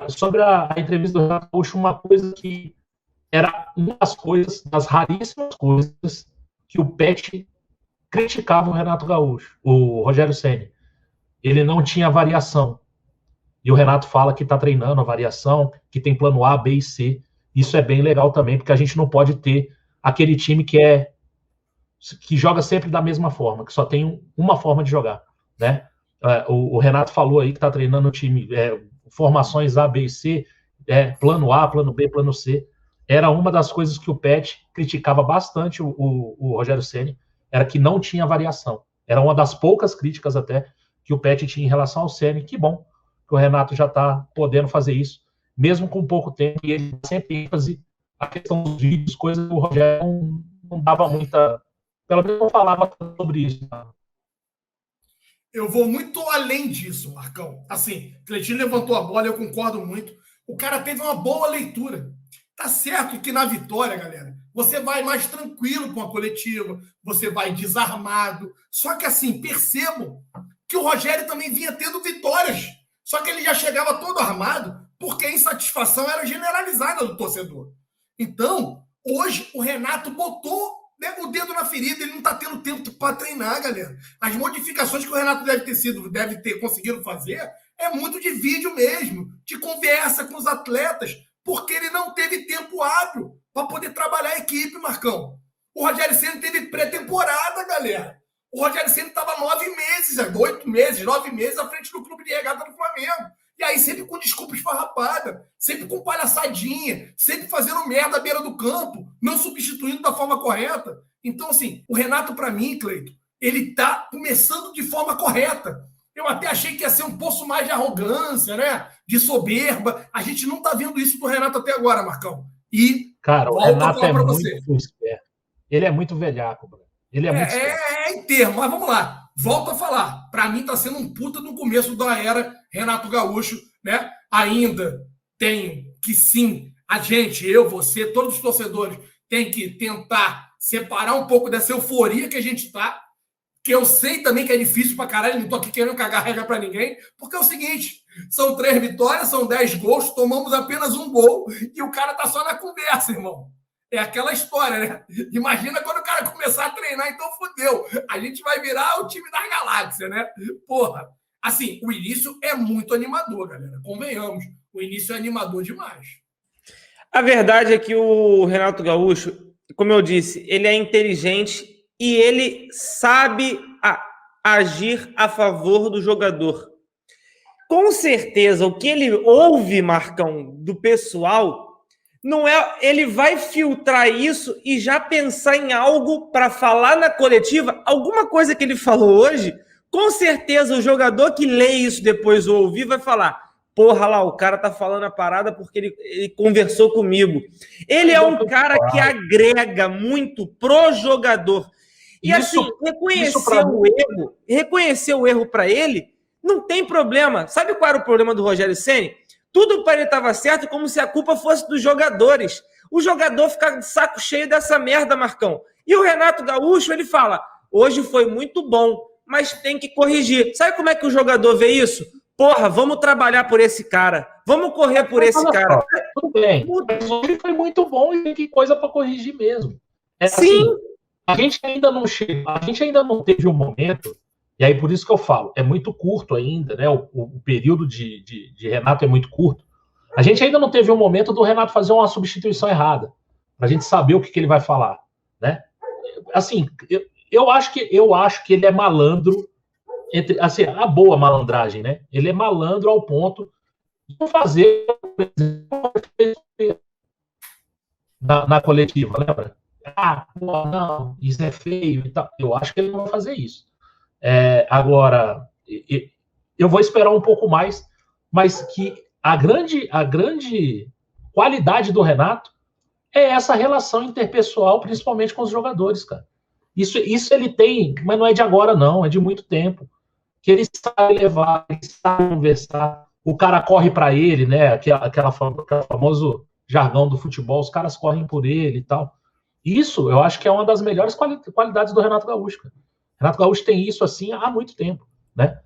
Sobre a entrevista do Renato Gaúcho, uma coisa que era uma das coisas, das raríssimas coisas que o Pet criticava o Renato Gaúcho, o Rogério Ceni. Ele não tinha variação. E o Renato fala que está treinando a variação, que tem plano A, B e C. Isso é bem legal também, porque a gente não pode ter aquele time que joga sempre da mesma forma, que só tem uma forma de jogar, né? O Renato falou aí que está treinando o time, formações A, B e C, plano A, plano B, plano C. Era uma das coisas que o Pet criticava bastante o Rogério Ceni, era que não tinha variação. Era uma das poucas críticas até que o Pet tinha em relação ao Ceni. Que bom que o Renato já está podendo fazer isso, mesmo com pouco tempo, e ele sempre ênfase a questão dos vídeos, coisa que o Rogério não dava muita... Pelo menos não falava sobre isso. Eu vou muito além disso, Marcão. Assim, o Cleitinho levantou a bola, eu concordo muito. O cara teve uma boa leitura. Tá certo que na vitória, galera, você vai mais tranquilo com a coletiva, você vai desarmado. Só que, assim, percebam que o Rogério também vinha tendo vitórias. Só que ele já chegava todo armado porque a insatisfação era generalizada do torcedor. Então, hoje, o Renato botou o dedo na ferida, ele não está tendo tempo para treinar, galera. As modificações que o Renato deve ter conseguido fazer é muito de vídeo mesmo, de conversa com os atletas, porque ele não teve tempo hábil para poder trabalhar a equipe, Marcão. O Rogério Ceni teve pré-temporada, galera. O Rogério Ceni estava 9 meses, 8 meses, 9 meses à frente do clube de regata do Flamengo. E aí sempre com desculpa esfarrapada, sempre com palhaçadinha, sempre fazendo merda à beira do campo, não substituindo da forma correta. Então, assim, o Renato, para mim, Cleiton, ele tá começando de forma correta. Eu até achei que ia ser um pouco mais de arrogância, né? De soberba. A gente não tá vendo isso do Renato até agora, Marcão. E, cara, o Renato é muito esperto. Ele é muito velhaco, bro. Ele é muito esperto. Em termo, mas vamos lá. Volto a falar. Para mim tá sendo um puta no começo da era Renato Gaúcho, né? Ainda tem que sim, a gente, eu, você, todos os torcedores, tem que tentar separar um pouco dessa euforia que a gente tá, que eu sei também que é difícil pra caralho, não tô aqui querendo cagar regra pra ninguém, porque é o seguinte, são 3 vitórias, são 10 gols, tomamos apenas um gol e o cara tá só na conversa, irmão. É aquela história, né? Imagina quando o cara começar a treinar, então fodeu. A gente vai virar o time da galáxia, né? Porra. Assim, o início é muito animador, galera. Convenhamos. O início é animador demais. A verdade é que o Renato Gaúcho, como eu disse, ele é inteligente e ele sabe agir a favor do jogador. Com certeza, o que ele ouve, Marcão, do pessoal... Não é, ele vai filtrar isso e já pensar em algo para falar na coletiva. Alguma coisa que ele falou hoje, com certeza o jogador que lê isso depois ou ouvir vai falar: porra lá, o cara tá falando a parada porque ele conversou comigo. Ele é um cara que agrega muito pro jogador. E assim, reconhecer o erro para ele, não tem problema. Sabe qual era o problema do Rogério Ceni? Tudo para ele estava certo, como se a culpa fosse dos jogadores. O jogador fica de saco cheio dessa merda, Marcão. E o Renato Gaúcho, ele fala: hoje foi muito bom, mas tem que corrigir. Sabe como é que o jogador vê isso? Porra, vamos trabalhar por esse cara. Vamos correr por esse cara. Tudo bem. Mas hoje foi muito bom e tem coisa para corrigir mesmo. Sim. Assim, a gente ainda não teve um momento... E aí, por isso que eu falo, é muito curto ainda, né? O período de Renato é muito curto. A gente ainda não teve um momento do Renato fazer uma substituição errada, para a gente saber o que ele vai falar, né? Assim, eu acho que ele é malandro, assim, a boa malandragem, né? Ele é malandro ao ponto de fazer na coletiva, lembra? Pô, não, isso é feio e tal. Eu acho que ele não vai fazer isso. Agora, eu vou esperar um pouco mais, mas que a grande qualidade do Renato é essa relação interpessoal, principalmente com os jogadores, cara. Isso ele tem, mas não é de agora, não, é de muito tempo. Que ele sabe levar, ele sabe conversar, o cara corre para ele, né? Aquele famoso jargão do futebol, os caras correm por ele e tal. Isso, eu acho que é uma das melhores qualidades do Renato Gaúcho, cara. Renato Gaúcho tem isso assim há muito tempo, né?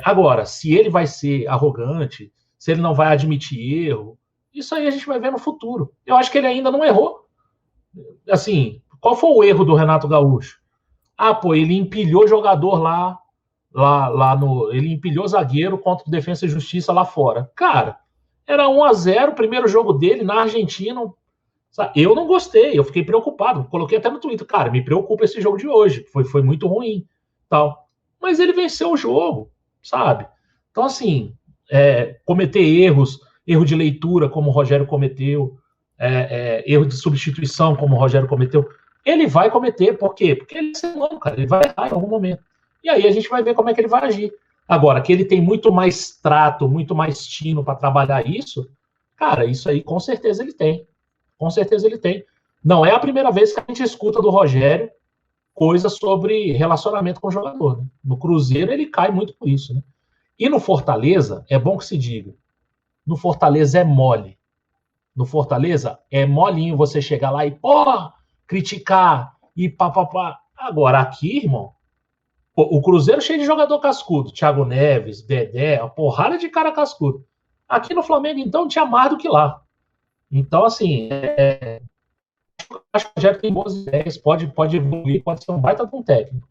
Agora, se ele vai ser arrogante, se ele não vai admitir erro. Isso aí a gente vai ver no futuro. Eu acho que ele ainda não errou. Assim, qual foi o erro do Renato Gaúcho? Ele empilhou jogador lá ele empilhou zagueiro contra o Defensa e Justiça lá fora. Cara, era 1-0, o primeiro jogo dele na Argentina. Sabe? Eu não gostei, eu fiquei preocupado. Coloquei até no Twitter, cara, me preocupa esse jogo de hoje. Foi muito ruim, tal. Mas ele venceu o jogo, sabe? Então, assim, cometer erro de leitura, como o Rogério cometeu, erro de substituição, como o Rogério cometeu, ele vai cometer. Por quê? Porque ele é ser humano, cara. Ele vai errar em algum momento. E aí a gente vai ver como é que ele vai agir. Agora, que ele tem muito mais trato, muito mais tino para trabalhar isso, cara, isso aí com certeza ele tem. Com certeza ele tem. Não é a primeira vez que a gente escuta do Rogério coisas sobre relacionamento com o jogador. Né? No Cruzeiro ele cai muito por isso. Né? E no Fortaleza, é bom que se diga, no Fortaleza é mole. No Fortaleza é molinho você chegar lá e, criticar e papapá. Agora aqui, irmão, o Cruzeiro cheio de jogador cascudo. Thiago Neves, Dedé, a porrada de cara cascudo. Aqui no Flamengo, então, tinha mais do que lá. Então, assim, acho que o Rogério tem boas ideias, pode evoluir, pode ser um baita de um técnico.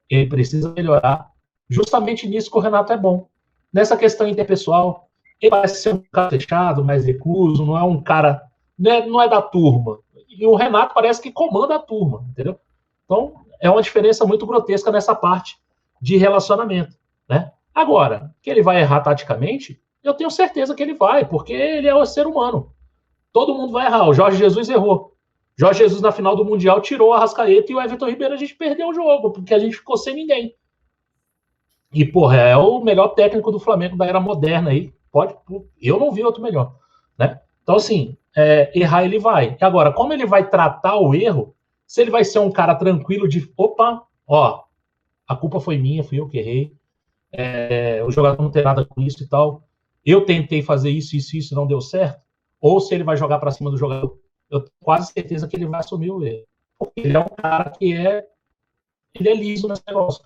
Ele precisa melhorar justamente nisso que o Renato é bom. Nessa questão interpessoal, ele parece ser um cara fechado, mais recluso, não é um cara... Não é da turma. E o Renato parece que comanda a turma, entendeu? Então, é uma diferença muito grotesca nessa parte de relacionamento, né? Agora, que ele vai errar taticamente, eu tenho certeza que ele vai, porque ele é um ser humano. Todo mundo vai errar. O Jorge Jesus errou. Jorge Jesus, na final do Mundial, tirou a Arrascaeta e o Everton Ribeiro, a gente perdeu o jogo, porque a gente ficou sem ninguém. E, porra, é o melhor técnico do Flamengo da era moderna aí. Eu não vi outro melhor, né? Então, assim, errar ele vai. Agora, como ele vai tratar o erro, se ele vai ser um cara tranquilo de, a culpa foi minha, fui eu que errei, o jogador não tem nada com isso e tal, eu tentei fazer isso, não deu certo, ou se ele vai jogar para cima do jogador, eu tenho quase certeza que ele vai assumir o erro. Porque ele é um cara que ele é liso nesse negócio.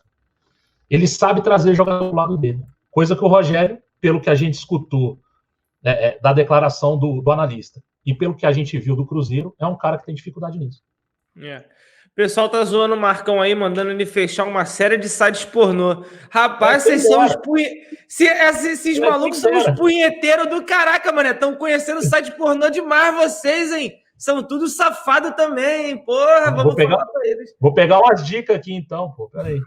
Ele sabe trazer jogador do lado dele. Coisa que o Rogério, pelo que a gente escutou da declaração do analista, e pelo que a gente viu do Cruzeiro, é um cara que tem dificuldade nisso. O pessoal tá zoando o Marcão aí, mandando ele fechar uma série de sites pornô. Rapaz, vocês são os esses malucos são os punheteiros do caraca, mano. Estão conhecendo o site pornô demais vocês, hein? São tudo safado também, hein? Porra, vamos falar pra eles. Vou pegar umas dicas aqui então, pô. Peraí.